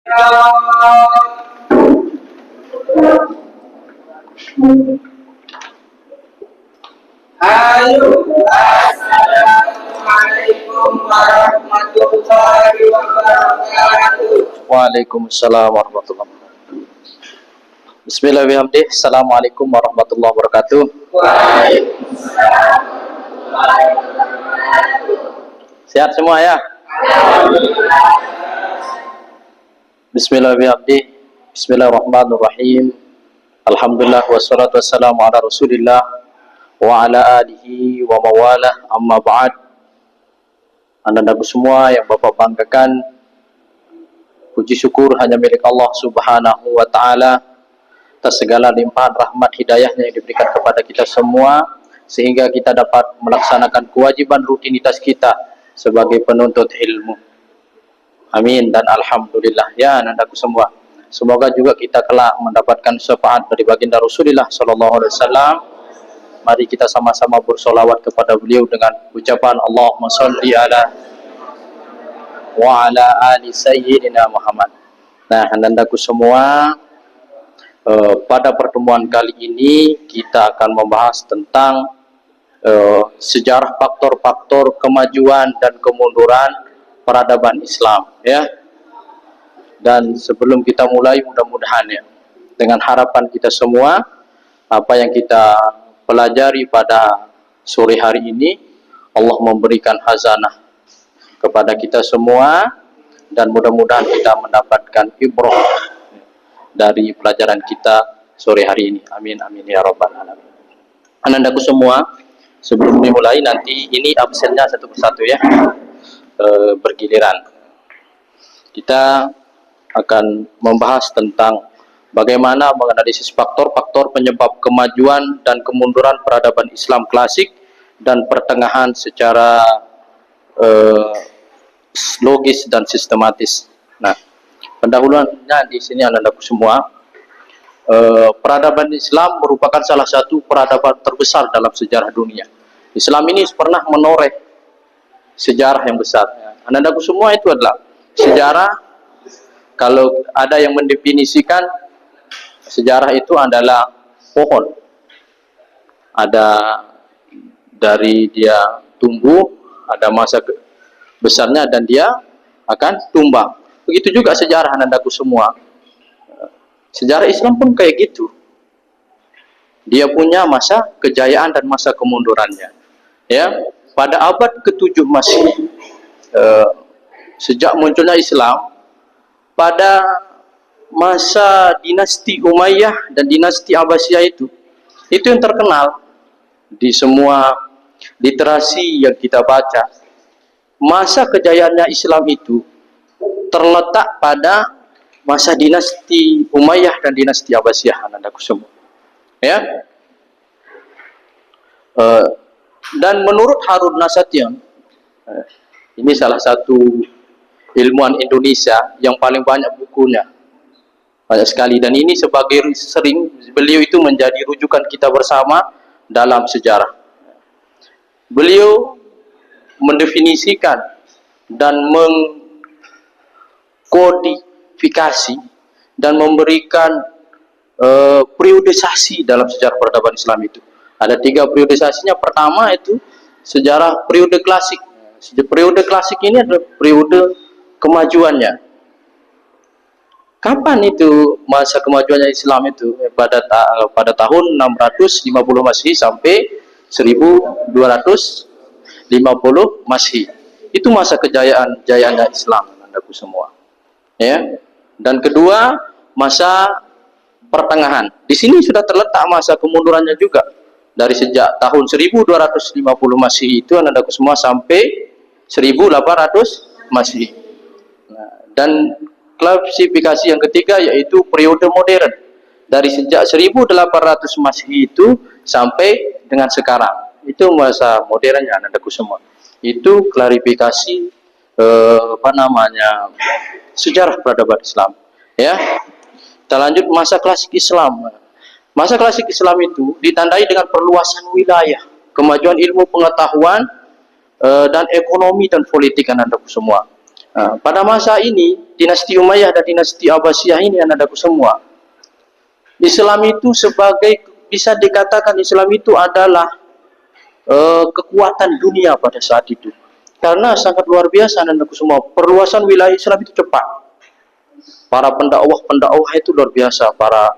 Halo, Assalamualaikum warahmatullahi wabarakatuh. Waalaikumsalam warahmatullahi wabarakatuh. Bismillahirrahmanirrahim. Assalamualaikum warahmatullahi wabarakatuh. Waalaikumsalam. Sehat semua ya? Bismillahirrahmanirrahim. Bismillahirrahmanirrahim. Alhamdulillah wassalatu wassalamu ala Rasulillah wa ala alihi wa mawalah, amma ba'd. Anda-andaku semua yang Bapak banggakan, puji syukur hanya milik Allah Subhanahu wa taala atas segala limpahan rahmat hidayahnya yang diberikan kepada kita semua, sehingga kita dapat melaksanakan kewajiban rutinitas kita sebagai penuntut ilmu. Amin dan alhamdulillah. Ya anandaku semua, semoga juga kita kelak mendapatkan syafaat dari baginda Rasulullah sallallahu alaihi wasallam. Mari kita sama-sama bersolawat kepada beliau dengan ucapan Allahumma sholli ala wa ala ali sayyidina Muhammad. Nah, anandaku semua, pada pertemuan kali ini kita akan membahas tentang sejarah faktor-faktor kemajuan dan kemunduran peradaban Islam, ya. Dan sebelum kita mulai, mudah-mudahan ya, dengan harapan kita semua, apa yang kita pelajari pada sore hari ini, Allah memberikan hazanah kepada kita semua, dan mudah-mudahan kita mendapatkan ibrah dari pelajaran kita sore hari ini. Amin amin ya rabbal alamin. Anandaku semua, sebelum dimulai nanti ini absennya satu persatu ya, bergiliran. Kita akan membahas tentang bagaimana menganalisis faktor-faktor penyebab kemajuan dan kemunduran peradaban Islam klasik dan pertengahan secara logis dan sistematis. Nah, pendahuluannya di sini anandaku semua, peradaban Islam merupakan salah satu peradaban terbesar dalam sejarah dunia. Islam ini pernah menoreh sejarah yang besar. Anandaku semua, itu adalah sejarah. Kalau ada yang mendefinisikan sejarah itu adalah pohon. Ada dari dia tumbuh, ada masa besarnya dan dia akan tumbang. Begitu juga sejarah anandaku semua. Sejarah Islam pun kayak gitu. Dia punya masa kejayaan dan masa kemundurannya. Ya, pada abad ke-7 Masehi, sejak munculnya Islam, pada masa dinasti Umayyah dan dinasti Abbasiyah itu yang terkenal di semua literasi yang kita baca. Masa kejayaannya Islam itu terletak pada masa dinasti Umayyah dan dinasti Abbasiyah, anandaku semua. Ya. Dan menurut Harun Nasution, ini salah satu ilmuwan Indonesia yang paling banyak bukunya, banyak sekali, dan ini sebagai sering beliau itu menjadi rujukan kita bersama dalam sejarah. Beliau mendefinisikan dan mengkodifikasi dan memberikan periodisasi dalam sejarah peradaban Islam itu. Ada 3 periodisasinya. Pertama itu sejarah periode klasik. Periode klasik ini adalah periode kemajuannya. Kapan itu masa kemajuannya Islam itu? Pada tahun 650 Masehi sampai 1250 Masehi. Itu masa kejayaannya Islam, andaku semua. Ya. Dan kedua, masa pertengahan. Di sini sudah terletak masa kemundurannya juga. Dari sejak tahun 1250 Masehi itu, andaku semua, sampai 1800 Masehi. Nah, dan klasifikasi yang ketiga yaitu periode modern, dari sejak 1800 Masehi itu sampai dengan sekarang. Itu masa modernnya, anandaku semua. Itu klarifikasi sejarah peradaban Islam. Ya, kita lanjut masa klasik Islam. Masa klasik Islam itu ditandai dengan perluasan wilayah, kemajuan ilmu pengetahuan dan ekonomi dan politik, anandaku semua. Nah, pada masa ini dinasti Umayyah dan dinasti Abbasiyah ini anak-anakku semua, Islam itu sebagai, bisa dikatakan Islam itu adalah kekuatan dunia pada saat itu, karena sangat luar biasa anak-anakku semua. Perluasan wilayah Islam itu cepat. Para pendakwah itu luar biasa, para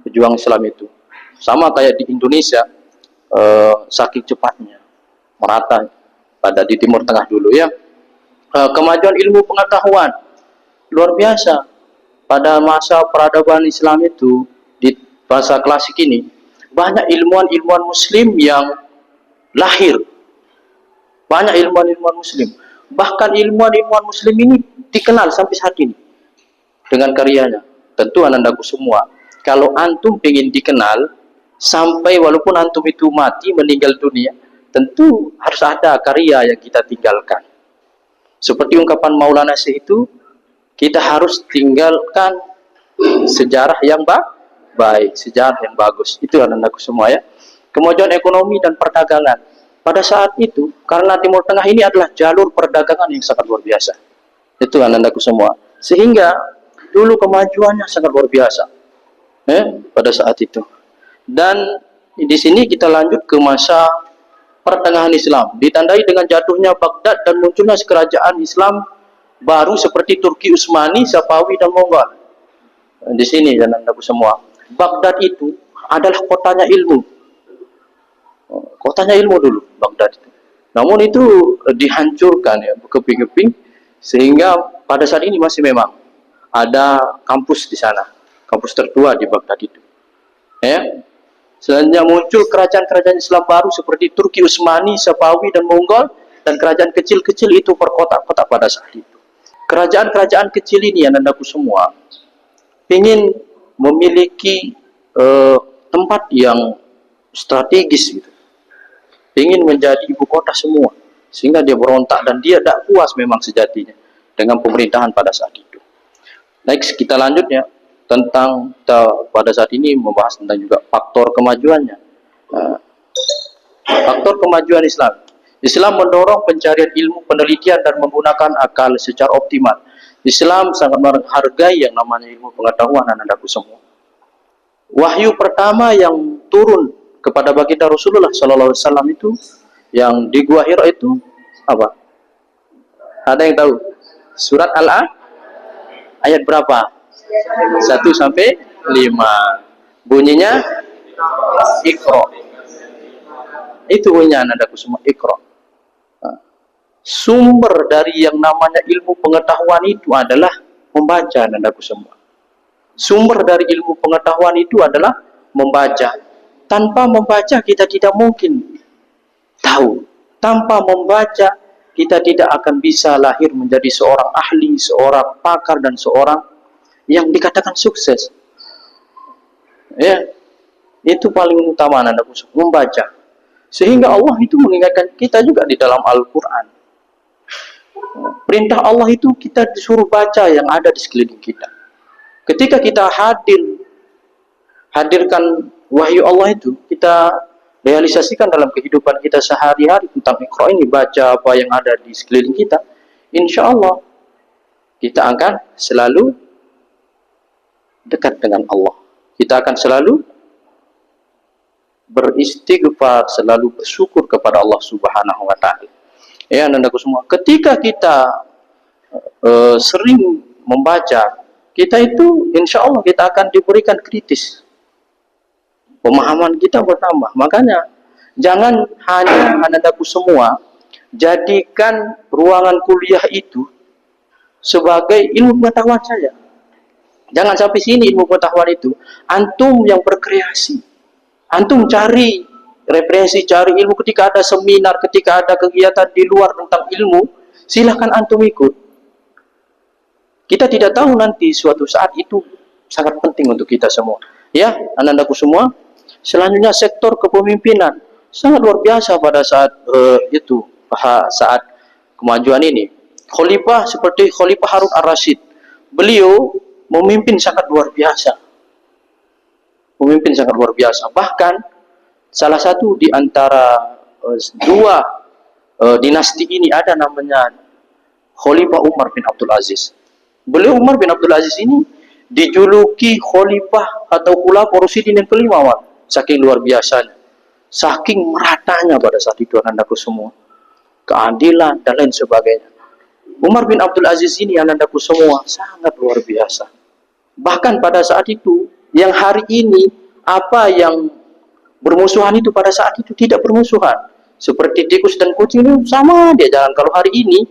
pejuang Islam itu. Sama kayak di Indonesia, saking cepatnya merata pada di Timur Tengah dulu ya. Kemajuan ilmu pengetahuan luar biasa pada masa peradaban Islam itu. Di masa klasik ini banyak ilmuwan-ilmuwan muslim yang lahir, banyak ilmuwan-ilmuwan muslim, bahkan ilmuwan-ilmuwan muslim ini dikenal sampai saat ini dengan karyanya. Tentu anandaku semua, kalau antum ingin dikenal sampai walaupun antum itu mati meninggal dunia, tentu harus ada karya yang kita tinggalkan. Seperti ungkapan Maulana Syekh itu, kita harus tinggalkan sejarah yang baik, sejarah yang bagus. Itu anakku semua ya. Kemajuan ekonomi dan perdagangan pada saat itu, karena Timur Tengah ini adalah jalur perdagangan yang sangat luar biasa. Itu anakku semua. Sehingga dulu kemajuannya sangat luar biasa pada saat itu. Dan di sini kita lanjut ke masa pertengahan Islam, ditandai dengan jatuhnya Baghdad dan munculnya kerajaan Islam baru seperti Turki Utsmani, Safawi dan Mongol. Di sini anakku semua, Baghdad itu adalah kotanya ilmu. Kotanya ilmu dulu Baghdad itu. Namun itu dihancurkan ya, berkeping-keping, sehingga pada saat ini masih memang ada kampus di sana, kampus tertua di Baghdad itu. Ya. Selanjutnya muncul kerajaan-kerajaan Islam baru seperti Turki Utsmani, Safawi dan Mongol, dan kerajaan kecil-kecil itu perkotak-kotak pada saat itu. Kerajaan-kerajaan kecil ini anakku semua ingin memiliki tempat yang strategis gitu, ingin menjadi ibu kota semua, sehingga dia berontak dan dia tidak puas memang sejatinya dengan pemerintahan pada saat itu. Next kita lanjutnya tentang, kita pada saat ini membahas tentang juga faktor kemajuannya. Faktor kemajuan Islam. Islam mendorong pencarian ilmu, penelitian dan menggunakan akal secara optimal. Islam sangat menghargai yang namanya ilmu pengetahuan anak-anakku semua. Wahyu pertama yang turun kepada baginda Rasulullah SAW itu, yang di Gua Hira itu apa? Ada yang tahu? Surat Al-A'raf ayat berapa? 1 sampai 5. Bunyinya Iqra. Itu bunyinya anakku semua, Iqra. Sumber dari yang namanya ilmu pengetahuan itu adalah membaca anakku semua. Sumber dari ilmu pengetahuan itu adalah membaca. Tanpa membaca kita tidak mungkin tahu. Tanpa membaca kita tidak akan bisa lahir menjadi seorang ahli, seorang pakar dan seorang yang dikatakan sukses. Ya, itu paling utama anakku membaca. Sehingga Allah itu mengingatkan kita juga di dalam Al-Quran. Perintah Allah itu kita disuruh baca yang ada di sekeliling kita. Ketika kita hadirkan wahyu Allah itu, kita realisasikan dalam kehidupan kita sehari-hari tentang Iqra ini, baca apa yang ada di sekeliling kita, insya Allah kita akan selalu dekat dengan Allah. Kita akan selalu beristighfar, selalu bersyukur kepada Allah Subhanahu wa Ta'ala. Ya, anakku semua, ketika kita sering membaca, kita itu insya Allah kita akan diberikan kritis. Pemahaman kita bertambah. Makanya jangan hanya anakku semua jadikan ruangan kuliah itu sebagai ilmu pengetahuan saja. Jangan sampai sini ilmu pengetahuan itu. Antum yang berkreasi. Antum cari referensi, cari ilmu. Ketika ada seminar, ketika ada kegiatan di luar tentang ilmu, silahkan antum ikut. Kita tidak tahu nanti suatu saat itu sangat penting untuk kita semua. Ya, anak-anakku semua. Selanjutnya sektor kepemimpinan. Sangat luar biasa pada saat itu. Saat kemajuan ini. Khalifah seperti Khalifah Harun Ar-Rasyid. Beliau memimpin sangat luar biasa. Memimpin sangat luar biasa. Bahkan salah satu di antara dua dinasti ini ada namanya Khalifah Umar bin Abdul Aziz. Beliau Umar bin Abdul Aziz ini dijuluki Khalifah atau Khulafaur Rasyidin yang kelima, Wan. Saking luar biasanya, saking meratanya pada saat itu anandaku semua, keadilan dan lain sebagainya. Umar bin Abdul Aziz ini anandaku semua sangat luar biasa. Bahkan pada saat itu, yang hari ini apa yang bermusuhan itu pada saat itu tidak bermusuhan. Seperti tikus dan kucing itu sama dia jalan. Kalau hari ini,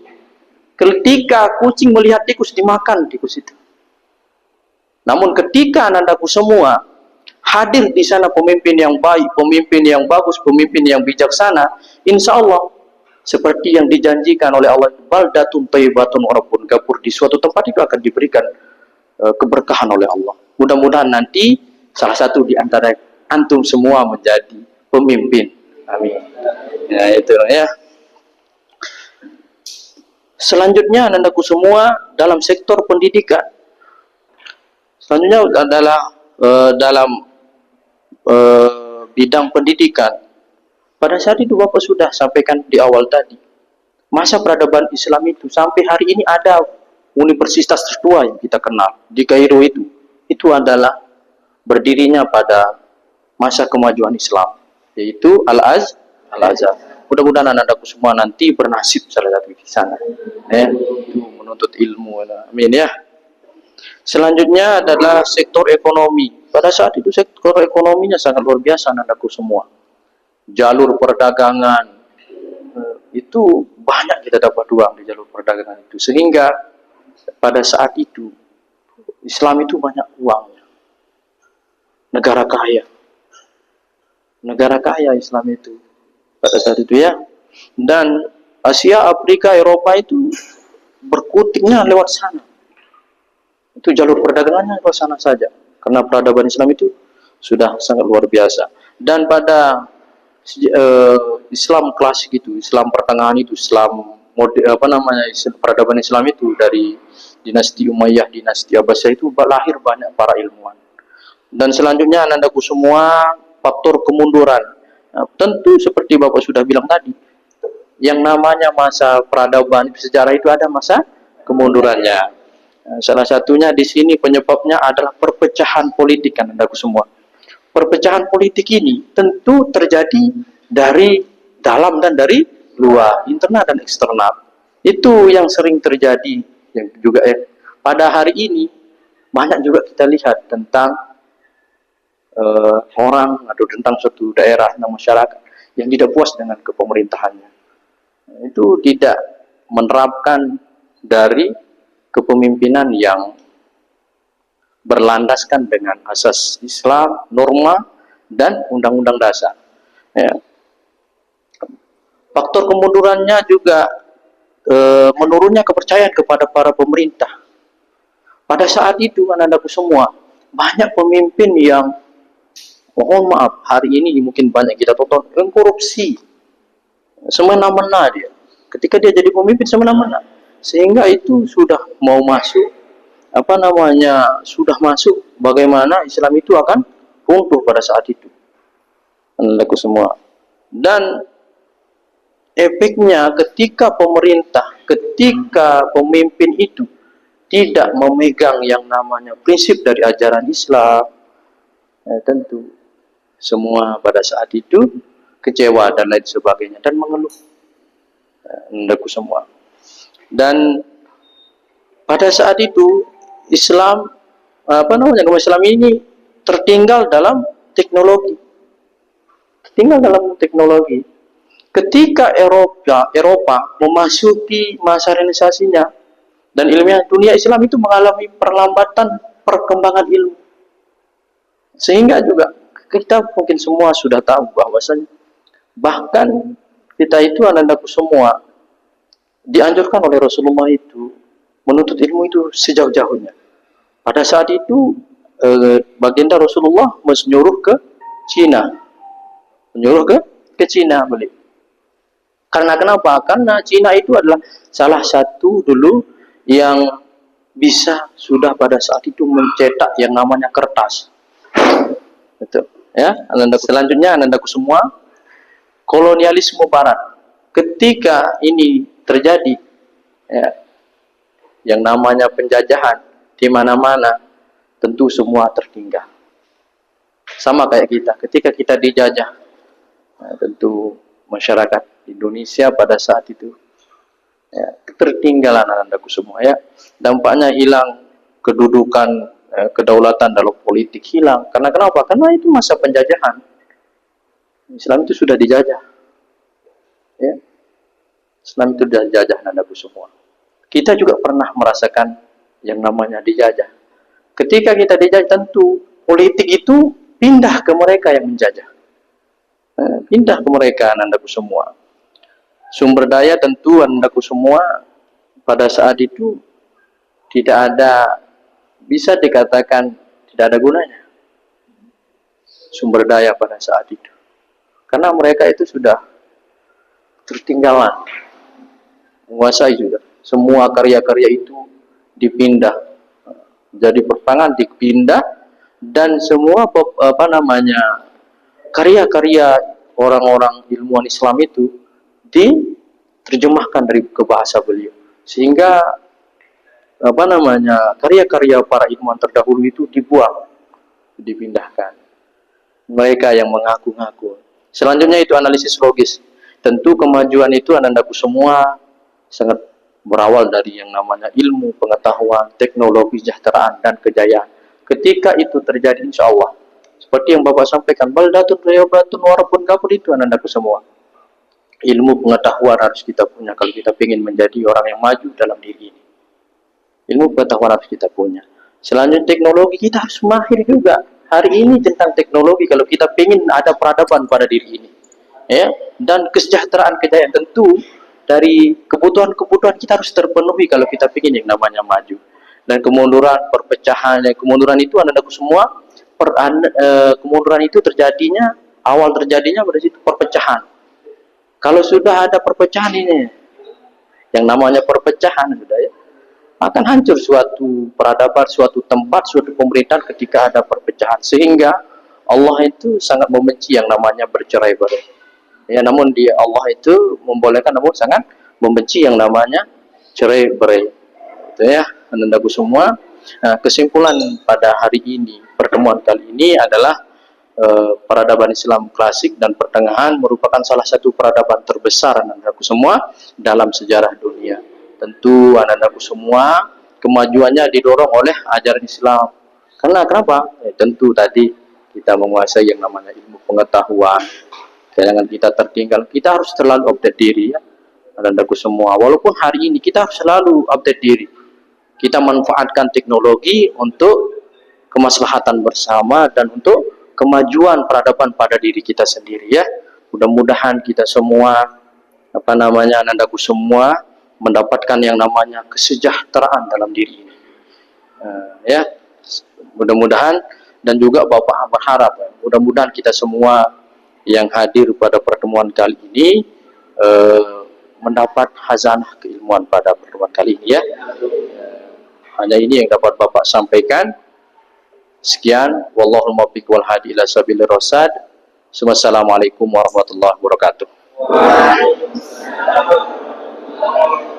ketika kucing melihat tikus, dimakan tikus itu. Namun ketika anandaku semua hadir di sana pemimpin yang baik, pemimpin yang bagus, pemimpin yang bijaksana, insya Allah seperti yang dijanjikan oleh Allah, baldatun thayyibatun wa rabbun ghafur, di suatu tempat itu akan diberikan keberkahan oleh Allah. Mudah-mudahan nanti salah satu di antara antum semua menjadi pemimpin. Amin. Ya itu ya. Selanjutnya anandaku semua dalam sektor pendidikan. Selanjutnya adalah dalam bidang pendidikan. Pada saat itu Bapak sudah sampaikan di awal tadi, masa peradaban Islam itu sampai hari ini ada universitas tertua yang kita kenal di Kairo itu adalah berdirinya pada masa kemajuan Islam, yaitu Al-Azhar. Mudah-mudahan anakku semua nanti bernasib salah satu di sana, itu menuntut ilmu. Amin ya. Selanjutnya adalah sektor ekonomi. Pada saat itu sektor ekonominya sangat luar biasa anakku semua. Jalur perdagangan itu banyak kita dapat uang di jalur perdagangan itu, sehingga pada saat itu Islam itu banyak uangnya. Negara kaya Islam itu pada saat itu ya. Dan Asia, Afrika, Eropa itu berkutiknya lewat sana. Itu jalur perdagangannya lewat sana saja, karena peradaban Islam itu sudah sangat luar biasa. Dan pada Islam klasik itu, Islam pertengahan itu, Islam peradaban Islam itu dari dinasti Umayyah, dinasti Abbasiyah itu lahir banyak para ilmuwan. Dan selanjutnya anandaku semua, faktor kemunduran. Nah, tentu seperti Bapak sudah bilang tadi, yang namanya masa peradaban sejarah itu ada masa kemundurannya. Nah, salah satunya di sini penyebabnya adalah perpecahan politik anandaku semua. Perpecahan politik ini tentu terjadi dari dalam dan dari luar, internal dan eksternal. Itu yang sering terjadi, yang juga pada hari ini banyak juga kita lihat tentang orang atau tentang suatu daerah dan masyarakat yang tidak puas dengan kepemerintahannya. Itu tidak menerapkan dari kepemimpinan yang berlandaskan dengan asas Islam, norma, dan undang-undang dasar. Ya. Faktor kemundurannya juga menurunnya kepercayaan kepada para pemerintah. Pada saat itu, anandaku semua, banyak pemimpin yang, mohon maaf, hari ini mungkin banyak kita tonton, yang korupsi, semena-mena dia. Ketika dia jadi pemimpin semena-mena, sehingga itu sudah mau masuk, sudah masuk bagaimana Islam itu akan runtuh pada saat itu, anandaku semua. Dan efeknya ketika pemimpin itu tidak memegang yang namanya prinsip dari ajaran Islam, tentu semua pada saat itu kecewa dan lain sebagainya dan mengeluh, anandaku semua. Dan pada saat itu Islam, Islam ini tertinggal dalam teknologi. Ketika Eropa memasuki masa renaissance-nya dan ilmiah, dunia Islam itu mengalami perlambatan perkembangan ilmu. Sehingga juga kita mungkin semua sudah tahu bahwasanya bahkan kita itu anandaku semua dianjurkan oleh Rasulullah itu menuntut ilmu itu sejauh-jauhnya. Pada saat itu baginda Rasulullah menyuruh ke Cina, beli. Karena kenapa? Karena Cina itu adalah salah satu dulu yang bisa sudah pada saat itu mencetak yang namanya kertas. Betul. Ya, selanjutnya anandaku semua, kolonialisme Barat. Ketika ini terjadi, ya, yang namanya penjajahan di mana-mana, tentu semua tertinggal. Sama kayak kita, ketika kita dijajah, nah, tentu masyarakat Indonesia pada saat itu ya, ketertinggalan anandaku semua ya. Dampaknya hilang kedudukan, kedaulatan dalam politik hilang. Karena kenapa? Karena itu masa penjajahan. Islam itu sudah dijajah. Ya. Islam itu sudah dijajah anandaku semua. Kita juga pernah merasakan yang namanya dijajah. Ketika kita dijajah, tentu politik itu pindah ke mereka yang menjajah. Pindah ke mereka anandaku semua. Sumber daya tentu anandaku semua pada saat itu tidak ada, bisa dikatakan tidak ada gunanya sumber daya pada saat itu, karena mereka itu sudah tertinggalan, menguasai sudah semua karya-karya itu dipindah, jadi perpangan dipindah, dan semua karya-karya orang-orang ilmuwan Islam itu diterjemahkan dari ke bahasa beliau, sehingga karya-karya para ilmuwan terdahulu itu dibuang, dipindahkan. Mereka yang mengaku-ngaku. Selanjutnya itu analisis logis. Tentu kemajuan itu anandaku semua sangat berawal dari yang namanya ilmu, pengetahuan, teknologi, kesejahteraan, dan kejayaan. Ketika itu terjadi, insya Allah, seperti yang Bapak sampaikan, baldatun riyadun warabun kafir, itu anandaku semua. Ilmu pengetahuan harus kita punya kalau kita ingin menjadi orang yang maju dalam diri ini. Ilmu pengetahuan harus kita punya. Selanjutnya teknologi, kita harus mahir juga. Hari ini tentang teknologi kalau kita ingin ada peradaban pada diri ini. Ya, dan kesejahteraan, kejayaan, tentu dari kebutuhan-kebutuhan kita harus terpenuhi kalau kita ingin yang namanya maju. Dan kemunduran, perpecahan, kemunduran itu anandaku semua, kemunduran itu awal terjadinya pada situ perpecahan. Kalau sudah ada perpecahan ini, yang namanya perpecahan sudah ya, akan hancur suatu peradaban, suatu tempat, suatu pemerintahan ketika ada perpecahan. Sehingga Allah itu sangat membenci yang namanya bercerai-berai. Ya, namun Allah itu membolehkan, namun sangat membenci yang namanya cerai-berai. Itu ya, anandaku semua. Nah, kesimpulan pada hari ini, pertemuan kali ini adalah peradaban Islam klasik dan pertengahan merupakan salah satu peradaban terbesar anandaku semua dalam sejarah dunia. Tentu anandaku semua kemajuannya didorong oleh ajaran Islam. Karena kenapa? Tentu tadi kita menguasai yang namanya ilmu pengetahuan. Jangan kita tertinggal. Kita harus selalu update diri ya, anandaku semua. Walaupun hari ini kita harus selalu update diri. Kita manfaatkan teknologi untuk kemaslahatan bersama dan untuk kemajuan peradaban pada diri kita sendiri ya. Mudah-mudahan kita semua anandaku semua mendapatkan yang namanya kesejahteraan dalam diri ini. Ya, mudah-mudahan, dan juga Bapak berharap ya, mudah-mudahan kita semua yang hadir pada pertemuan kali ini mendapat khazanah keilmuan pada pertemuan kali ini ya. Hanya ini yang dapat Bapak sampaikan. Sekian, wallahul muwaffiq wal hadi ila sabilir rasyad. Wassalamualaikum warahmatullahi wabarakatuh. Waalaikumsalam.